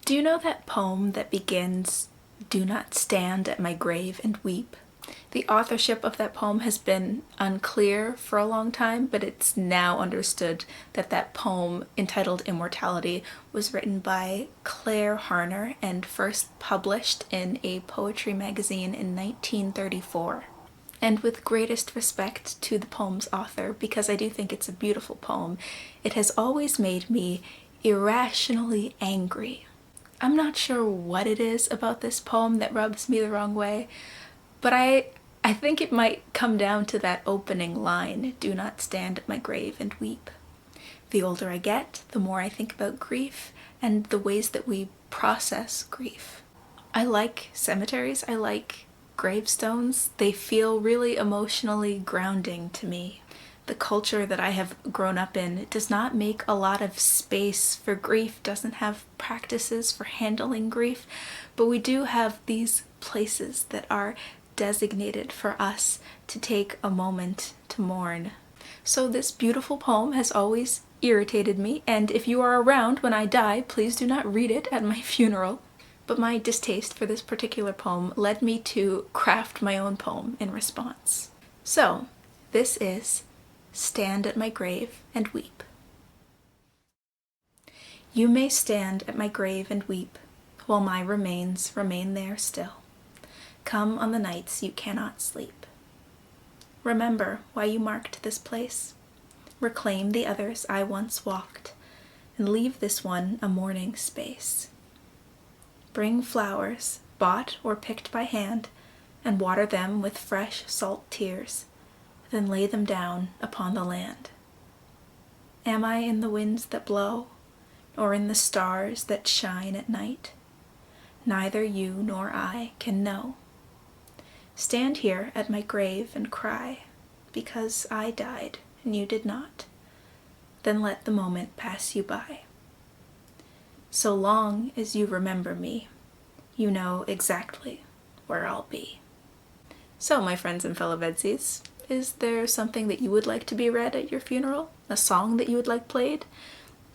Do you know that poem that begins, "Do not stand at my grave and weep"? The authorship of that poem has been unclear for a long time, but it's now understood that that poem, entitled Immortality, was written by Claire Harner and first published in a poetry magazine in 1934. And with greatest respect to the poem's author, because I do think it's a beautiful poem, it has always made me irrationally angry. I'm not sure what it is about this poem that rubs me the wrong way, but I think it might come down to that opening line, "Do not stand at my grave and weep." The older I get, the more I think about grief and the ways that we process grief. I like cemeteries, I like gravestones. They feel really emotionally grounding to me. The culture that I have grown up in does not make a lot of space for grief, doesn't have practices for handling grief, but we do have these places that are designated for us to take a moment to mourn. So this beautiful poem has always irritated me, and if you are around when I die, please do not read it at my funeral. But my distaste for this particular poem led me to craft my own poem in response. So this is "Stand at my grave and weep." You may stand at my grave and weep, while my remains remain there still. Come on the nights you cannot sleep. Remember why you marked this place. Reclaim the others I once walked, and leave this one a mourning space. Bring flowers, bought or picked by hand, and water them with fresh salt tears, then lay them down upon the land. Am I in the winds that blow, or in the stars that shine at night? Neither you nor I can know. Stand here at my grave and cry, because I died and you did not. Then let the moment pass you by. So long as you remember me, you know exactly where I'll be. So, my friends and fellow VEDSies, is there something that you would like to be read at your funeral? A song that you would like played?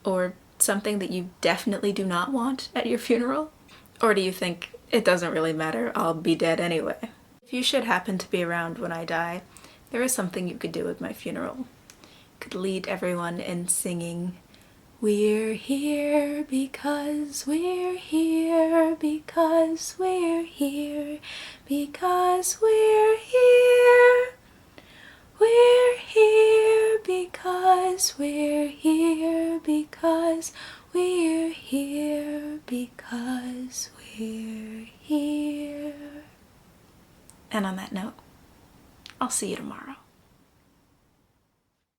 Or something that you definitely do not want at your funeral? Or do you think it doesn't really matter, I'll be dead anyway? If you should happen to be around when I die, there is something you could do at my funeral. You could lead everyone in singing, "We're here because we're here, because we're here, because we're here. We're here because we're here, because we're here, because we're here." And on that note, I'll see you tomorrow.